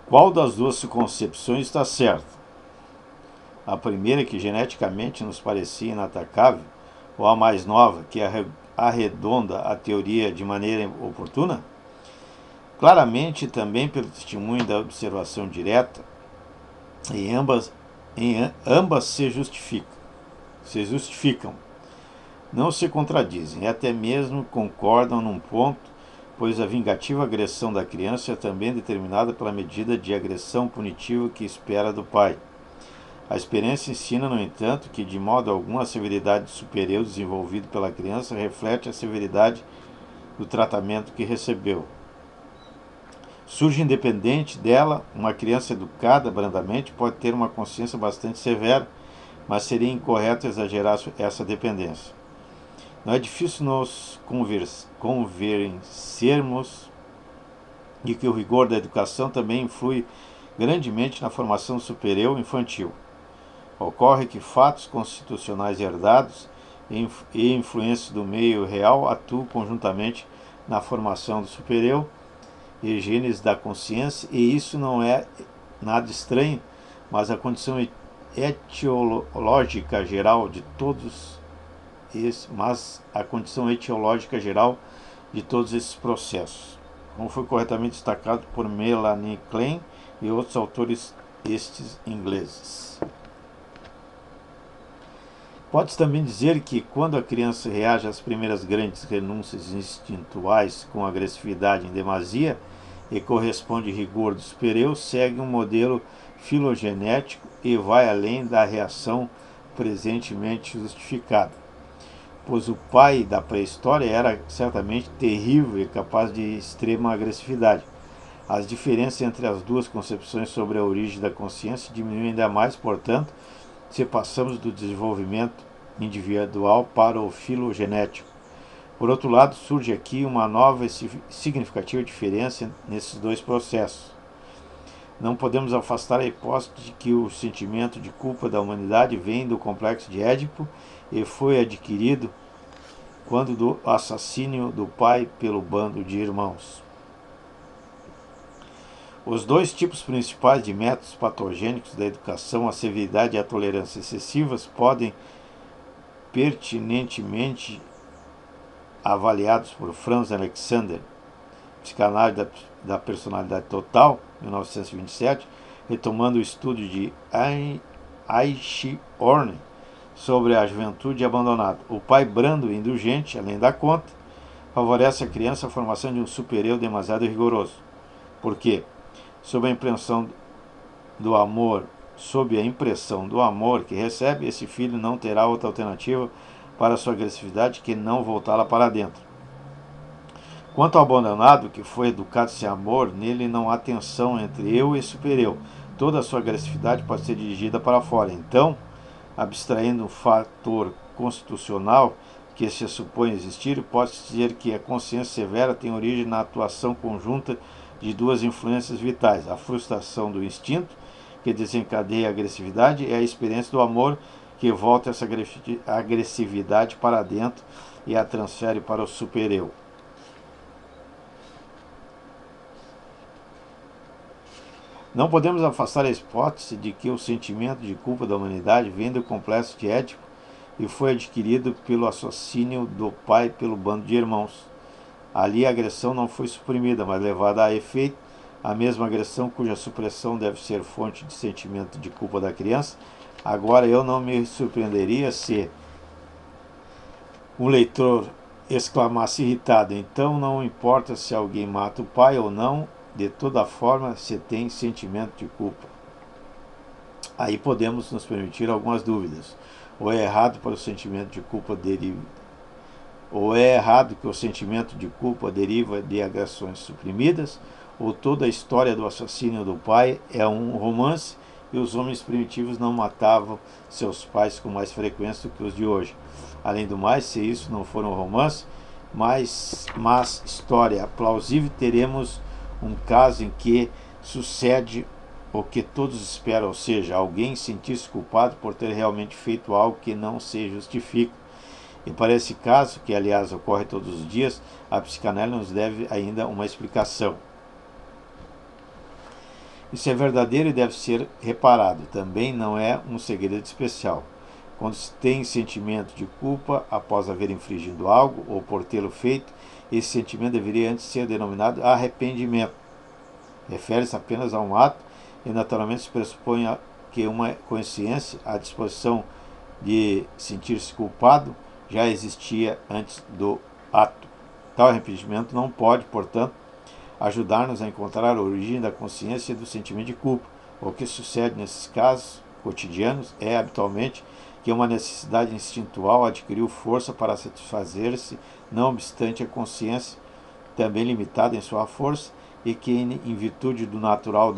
Qual das duas concepções está certa? A primeira, que geneticamente nos parecia inatacável, ou a mais nova, que arredonda a teoria de maneira oportuna? Claramente, também pelo testemunho da observação direta, em ambas se justificam, não se contradizem e até mesmo concordam num ponto, pois a vingativa agressão da criança é também determinada pela medida de agressão punitiva que espera do pai. A experiência ensina, no entanto, que de modo algum a severidade superior desenvolvida pela criança reflete a severidade do tratamento que recebeu. Surge independente dela, uma criança educada brandamente pode ter uma consciência bastante severa, mas seria incorreto exagerar essa dependência. Não é difícil nos convencermos de que o rigor da educação também influi grandemente na formação superior infantil. Ocorre que fatos constitucionais herdados e influências do meio real atuam conjuntamente na formação do superior e genes da consciência, e isso não é nada estranho, mas a condição etiológica geral de todos esses processos, como foi corretamente destacado por Melanie Klein e outros autores estes ingleses. Pode-se também dizer que, quando a criança reage às primeiras grandes renúncias instintuais com agressividade em demasia e corresponde rigor do superior, segue um modelo filogenético e vai além da reação presentemente justificada, pois o pai da pré-história era certamente terrível e capaz de extrema agressividade. As diferenças entre as duas concepções sobre a origem da consciência diminuem ainda mais, portanto, se passamos do desenvolvimento individual para o filogenético. Por outro lado, surge aqui uma nova e significativa diferença nesses dois processos. Não podemos afastar a hipótese de que o sentimento de culpa da humanidade vem do complexo de Édipo e foi adquirido quando do assassínio do pai pelo bando de irmãos. Os dois tipos principais de métodos patogênicos da educação, a severidade e a tolerância excessivas, podem pertinentemente avaliados por Franz Alexander, Psicanálise da Personalidade Total, 1927, retomando o estudo de Eichhorn sobre a juventude abandonada. O pai brando e indulgente, além da conta, favorece a criança a formação de um superior demasiado rigoroso. Por quê? Sob a impressão do amor que recebe, esse filho não terá outra alternativa para sua agressividade que não voltá-la para dentro. Quanto ao abandonado, que foi educado sem amor, nele não há tensão entre eu e superior. Toda a sua agressividade pode ser dirigida para fora. Então, abstraindo um fator constitucional que se supõe existir, pode-se dizer que a consciência severa tem origem na atuação conjunta de duas influências vitais: a frustração do instinto, que desencadeia a agressividade, e a experiência do amor, que volta essa agressividade para dentro e a transfere para o superior. Não podemos afastar a hipótese de que o sentimento de culpa da humanidade vem do complexo de Édipo e foi adquirido pelo assassínio do pai pelo bando de irmãos. Ali a agressão não foi suprimida, mas levada a efeito, a mesma agressão cuja supressão deve ser fonte de sentimento de culpa da criança. Agora, eu não me surpreenderia se um leitor exclamasse irritado: então não importa se alguém mata o pai ou não, de toda forma se tem sentimento de culpa. Aí podemos nos permitir algumas dúvidas. Ou é errado que o sentimento de culpa deriva de agressões suprimidas, ou toda a história do assassínio do pai é um romance e os homens primitivos não matavam seus pais com mais frequência do que os de hoje. Além do mais, se isso não for um romance, mas história plausível, teremos um caso em que sucede o que todos esperam, ou seja, alguém sentir-se culpado por ter realmente feito algo que não se justifica. E para esse caso, que aliás ocorre todos os dias, a psicanálise nos deve ainda uma explicação. Isso é verdadeiro e deve ser reparado. Também não é um segredo especial. Quando se tem sentimento de culpa após haver infringido algo ou por tê-lo feito, esse sentimento deveria antes ser denominado arrependimento. Refere-se apenas a um ato e naturalmente se pressupõe que uma consciência à disposição de sentir-se culpado já existia antes do ato. Tal arrependimento não pode, portanto, ajudar-nos a encontrar a origem da consciência e do sentimento de culpa. O que sucede nesses casos cotidianos é, habitualmente, que uma necessidade instintual adquiriu força para satisfazer-se, não obstante a consciência, também limitada em sua força, e que, em virtude do natural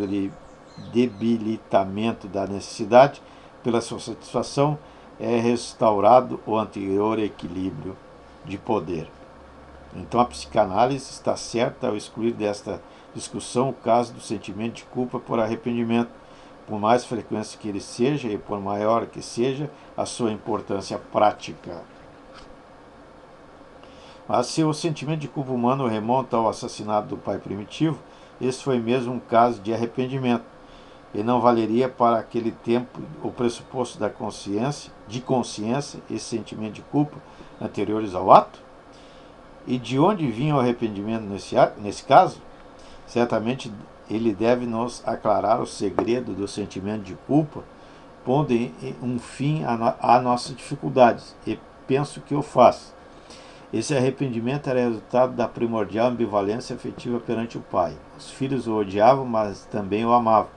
debilitamento da necessidade, pela sua satisfação, é restaurado o anterior equilíbrio de poder. Então a psicanálise está certa ao excluir desta discussão o caso do sentimento de culpa por arrependimento, por mais frequente que ele seja e por maior que seja a sua importância prática. Mas se o sentimento de culpa humano remonta ao assassinato do pai primitivo, esse foi mesmo um caso de arrependimento, e não valeria para aquele tempo o pressuposto da consciência, esse sentimento de culpa anteriores ao ato? E de onde vinha o arrependimento nesse caso? Certamente ele deve nos aclarar o segredo do sentimento de culpa, pondo um fim a nossas dificuldades, e penso que o faz. Esse arrependimento era resultado da primordial ambivalência afetiva perante o pai. Os filhos o odiavam, mas também o amavam.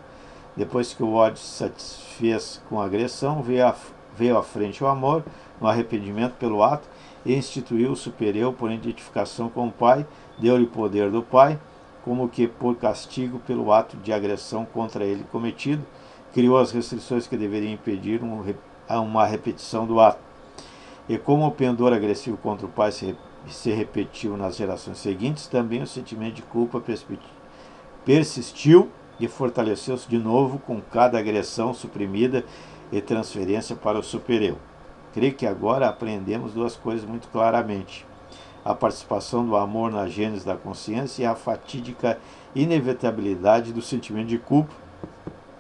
Depois que o ódio se satisfez com a agressão, veio à frente o amor, no arrependimento pelo ato, e instituiu o superior por identificação com o pai, deu-lhe poder do pai, como que por castigo pelo ato de agressão contra ele cometido, criou as restrições que deveriam impedir uma repetição do ato. E como o pendor agressivo contra o pai se repetiu nas gerações seguintes, também o sentimento de culpa persistiu e fortaleceu-se de novo com cada agressão suprimida e transferência para o superior. Creio que agora aprendemos duas coisas muito claramente: a participação do amor na gênese da consciência e a fatídica inevitabilidade do sentimento de culpa.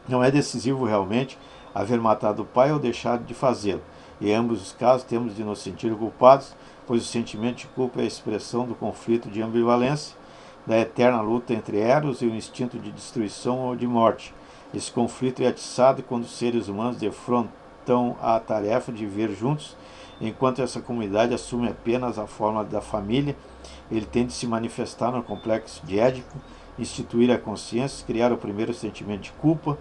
Não é decisivo realmente haver matado o pai ou deixado de fazê-lo. Em ambos os casos temos de nos sentir culpados, pois o sentimento de culpa é a expressão do conflito de ambivalência, da eterna luta entre Eros e o instinto de destruição ou de morte. Esse conflito é atiçado quando os seres humanos defrontam a tarefa de viver juntos. Enquanto essa comunidade assume apenas a forma da família, ele tem de se manifestar no complexo de Édipo, instituir a consciência, criar o primeiro sentimento de culpa.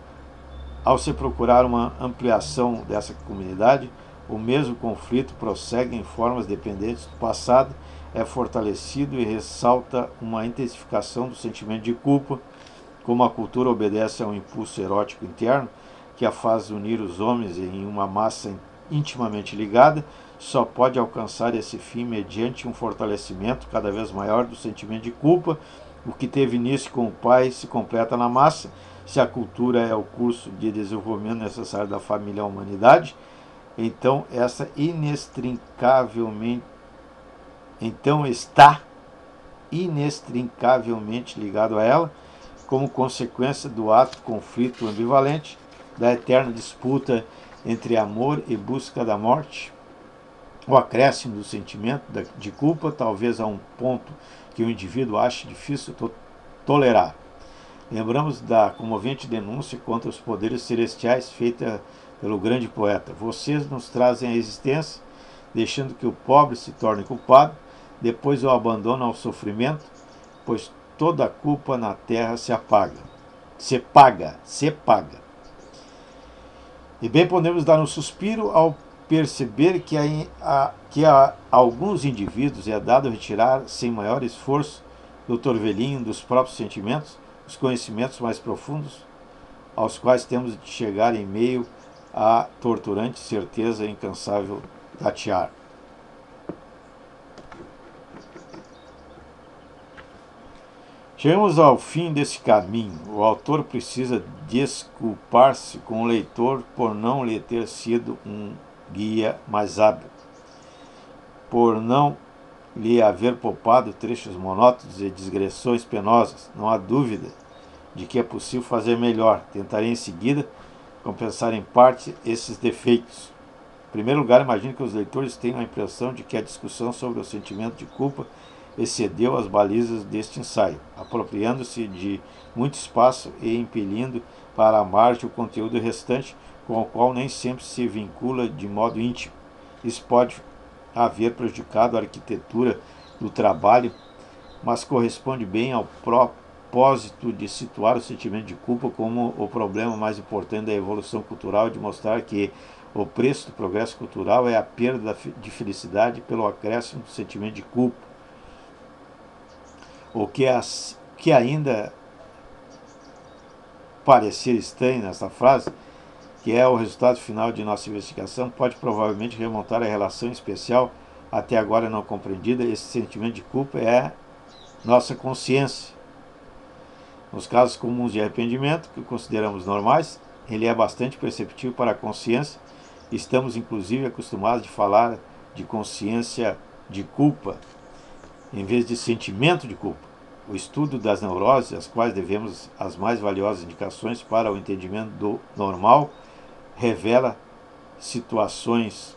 Ao se procurar uma ampliação dessa comunidade, o mesmo conflito prossegue em formas dependentes do passado, é fortalecido e ressalta uma intensificação do sentimento de culpa. Como a cultura obedece a um impulso erótico interno, que a faz unir os homens em uma massa intimamente ligada, só pode alcançar esse fim mediante um fortalecimento cada vez maior do sentimento de culpa. O que teve início com o pai se completa na massa. Se a cultura é o curso de desenvolvimento necessário da família à humanidade, então está inextricavelmente ligado a ela, como consequência do ato conflito ambivalente, da eterna disputa entre amor e busca da morte. O acréscimo do sentimento de culpa, talvez a um ponto que o indivíduo ache difícil tolerar. Lembramos da comovente denúncia contra os poderes celestiais feita pelo grande poeta: vocês nos trazem a existência, deixando que o pobre se torne culpado, depois o abandonam ao sofrimento, pois toda a culpa na terra se paga. E bem podemos dar um suspiro ao perceber que a alguns indivíduos é dado retirar, sem maior esforço, do torvelinho dos próprios sentimentos, os conhecimentos mais profundos, aos quais temos de chegar em meio à torturante certeza incansável tatear. Chegamos ao fim desse caminho. O autor precisa desculpar-se com o leitor por não lhe ter sido um guia mais hábil, por não lhe haver poupado trechos monótonos e digressões penosas. Não há dúvida de que é possível fazer melhor. Tentarei em seguida compensar em parte esses defeitos. Em primeiro lugar, imagino que os leitores tenham a impressão de que a discussão sobre o sentimento de culpa excedeu as balizas deste ensaio, apropriando-se de muito espaço e impelindo para a margem o conteúdo restante, com o qual nem sempre se vincula de modo íntimo. Isso pode haver prejudicado a arquitetura do trabalho, mas corresponde bem ao propósito de situar o sentimento de culpa como o problema mais importante da evolução cultural e de mostrar que o preço do progresso cultural é a perda de felicidade pelo acréscimo do sentimento de culpa. O que ainda parecer estranho nessa frase, que é o resultado final de nossa investigação, pode provavelmente remontar à relação especial até agora não compreendida. Esse sentimento de culpa é nossa consciência. Nos casos comuns de arrependimento, que consideramos normais, ele é bastante perceptível para a consciência. Estamos inclusive acostumados a falar de consciência de culpa, em vez de sentimento de culpa. O estudo das neuroses, às quais devemos as mais valiosas indicações para o entendimento do normal, revela situações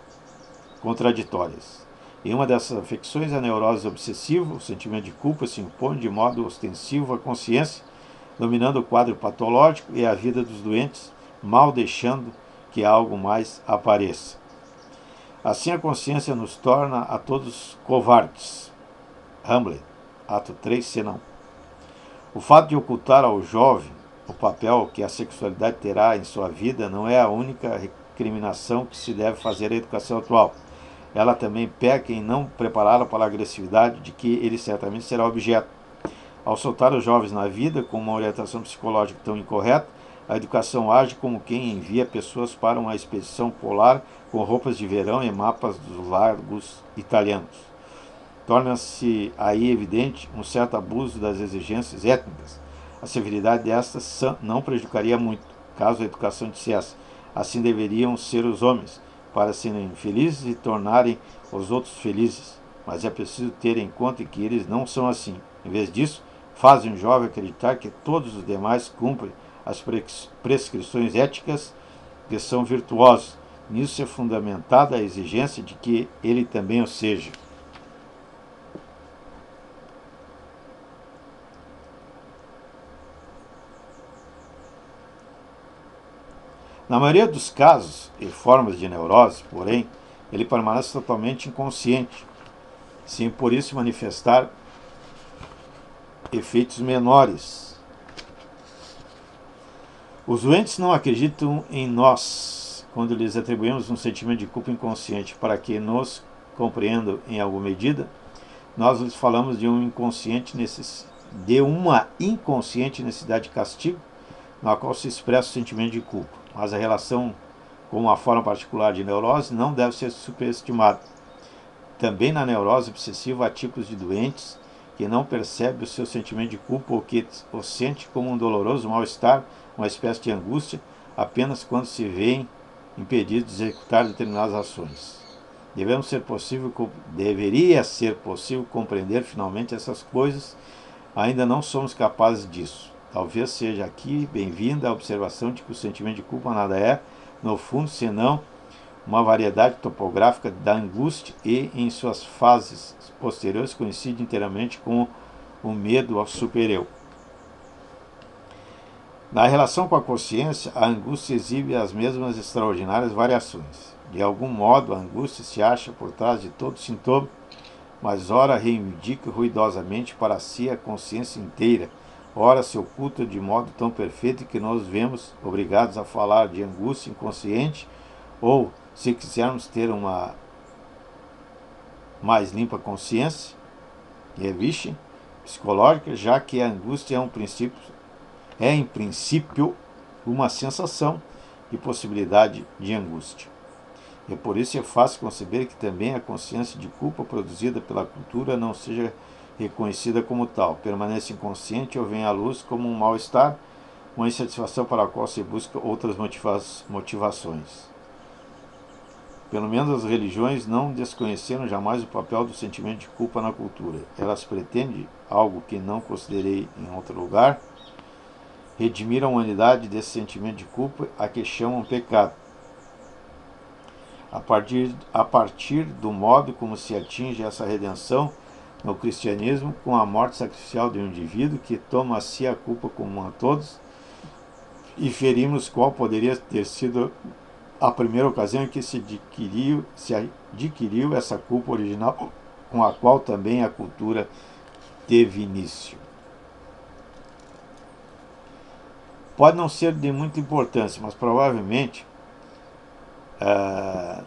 contraditórias. Em uma dessas afecções, a neurose obsessiva, o sentimento de culpa se impõe de modo ostensivo à consciência, dominando o quadro patológico e a vida dos doentes, mal deixando que algo mais apareça. Assim, a consciência nos torna a todos covardes. Hamlet, ato 3, cena 1. O fato de ocultar ao jovem o papel que a sexualidade terá em sua vida não é a única recriminação que se deve fazer à educação atual. Ela também peca em não prepará-lo para a agressividade de que ele certamente será objeto. Ao soltar os jovens na vida com uma orientação psicológica tão incorreta, a educação age como quem envia pessoas para uma expedição polar com roupas de verão e mapas dos lagos italianos. Torna-se aí evidente um certo abuso das exigências étnicas. A severidade destas não prejudicaria muito, caso a educação dissesse: assim deveriam ser os homens, para serem felizes e tornarem os outros felizes. Mas é preciso ter em conta que eles não são assim. Em vez disso, fazem o jovem acreditar que todos os demais cumprem as prescrições éticas que são virtuosos. Nisso é fundamentada a exigência de que ele também o seja. Na maioria dos casos e formas de neurose, porém, ele permanece totalmente inconsciente, sem por isso manifestar efeitos menores. Os doentes não acreditam em nós quando lhes atribuímos um sentimento de culpa inconsciente para que nos compreendam em alguma medida. Nós lhes falamos de uma inconsciente necessidade de castigo, na qual se expressa o sentimento de culpa. Mas a relação com uma forma particular de neurose não deve ser superestimada. Também na neurose obsessiva há tipos de doentes que não percebem o seu sentimento de culpa ou que o sente como um doloroso mal-estar, uma espécie de angústia, apenas quando se veem impedidos de executar determinadas ações. Deveria ser possível compreender finalmente essas coisas, ainda não somos capazes disso. Talvez seja aqui bem-vinda a observação de que o sentimento de culpa nada é, no fundo, senão uma variedade topográfica da angústia e, em suas fases posteriores, coincide inteiramente com o medo ao super-eu. Na relação com a consciência, a angústia exibe as mesmas extraordinárias variações. De algum modo, a angústia se acha por trás de todo sintoma, mas ora reivindica ruidosamente para si a consciência inteira, ora se oculta de modo tão perfeito que nos vemos obrigados a falar de angústia inconsciente, ou, se quisermos ter uma mais limpa consciência, psicológica, já que a angústia é em princípio uma sensação e possibilidade de angústia. E por isso é fácil conceber que também a consciência de culpa produzida pela cultura não seja reconhecida como tal, permanece inconsciente ou vem à luz como um mal-estar, uma insatisfação para a qual se busca outras motivações. Pelo menos as religiões não desconheceram jamais o papel do sentimento de culpa na cultura. Elas pretendem algo que não considerei em outro lugar, redimir a humanidade desse sentimento de culpa a que chamam pecado. A partir do modo como se atinge essa redenção no cristianismo, com a morte sacrificial de um indivíduo que toma a si a culpa comum a todos, e ferimos qual poderia ter sido a primeira ocasião em que se adquiriu essa culpa original, com a qual também a cultura teve início. Pode não ser de muita importância, mas provavelmente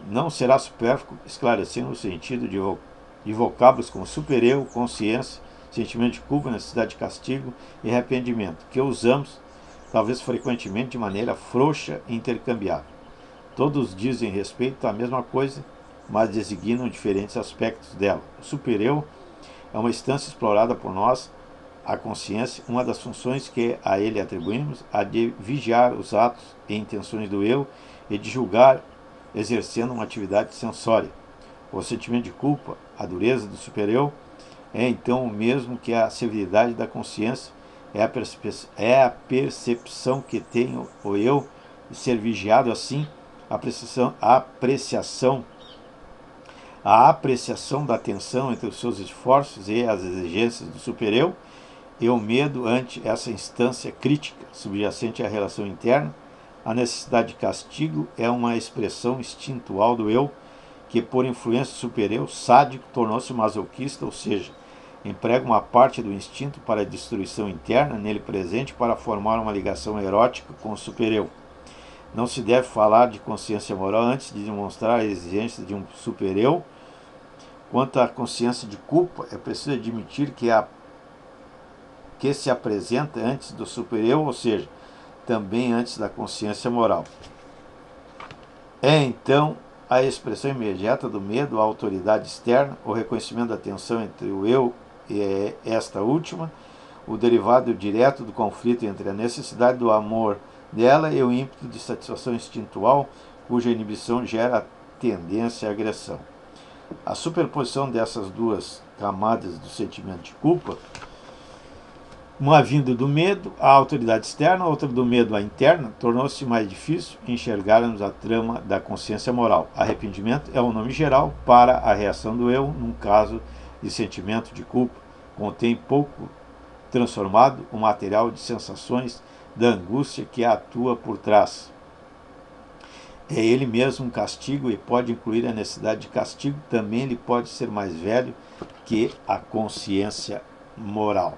não será supérfluo esclarecer no sentido de vocábulos como super-eu, consciência, sentimento de culpa, necessidade de castigo e arrependimento, que usamos, talvez frequentemente, de maneira frouxa e intercambiável. Todos dizem respeito à mesma coisa, mas designam diferentes aspectos dela. O super-eu é uma instância explorada por nós, a consciência, uma das funções que a ele atribuímos, a de vigiar os atos e intenções do eu e de julgar, exercendo uma atividade sensória. O sentimento de culpa, a dureza do super-eu, é então o mesmo que a severidade da consciência, é a percepção que tem o eu de ser vigiado, assim, a apreciação da tensão entre os seus esforços e as exigências do super-eu, e o medo ante essa instância crítica subjacente à relação interna. A necessidade de castigo é uma expressão instintual do eu, que por influência do super-eu sádico tornou-se masoquista, ou seja, emprega uma parte do instinto para a destruição interna nele presente para formar uma ligação erótica com o super-eu. Não se deve falar de consciência moral antes de demonstrar a exigência de um super-eu. Quanto à consciência de culpa, é preciso admitir que se apresenta antes do super-eu, ou seja, também antes da consciência moral. É então a expressão imediata do medo à autoridade externa, o reconhecimento da tensão entre o eu e esta última, o derivado direto do conflito entre a necessidade do amor dela e o ímpeto de satisfação instintual, cuja inibição gera a tendência à agressão. A superposição dessas duas camadas do sentimento de culpa, uma vinda do medo à autoridade externa, outra do medo à interna, tornou-se mais difícil enxergarmos a trama da consciência moral. Arrependimento é o nome geral para a reação do eu num caso de sentimento de culpa. Contém pouco transformado o material de sensações da angústia que atua por trás. É ele mesmo um castigo e pode incluir a necessidade de castigo. Também ele pode ser mais velho que a consciência moral.